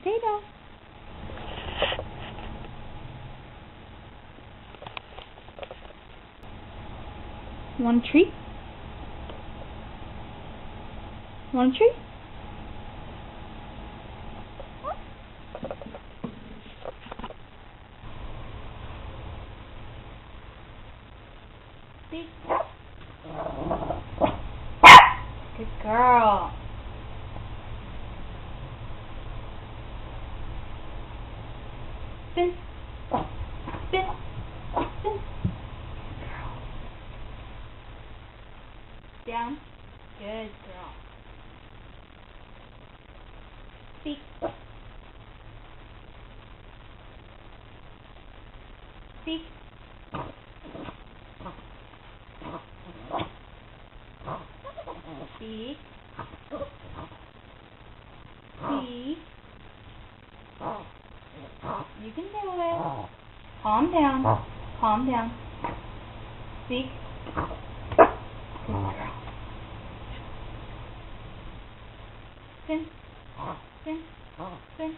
potato. Want a treat? Want a treat? See? Good girl. Spin. Spin. Spin. Girl. Down. Good girl. Speak. Speak. Speak. Speak. You can do it. Calm down. Calm down. Speak. Good girl. Spin. Spin. Spin.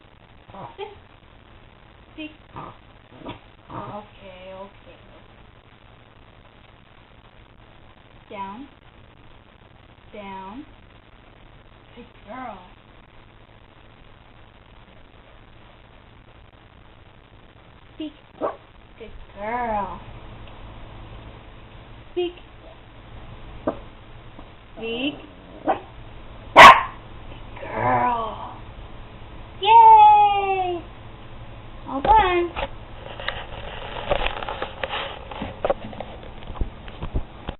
Spin. Speak. Okay. Down. Down. Good girl. Speak. Good girl. Speak. Speak.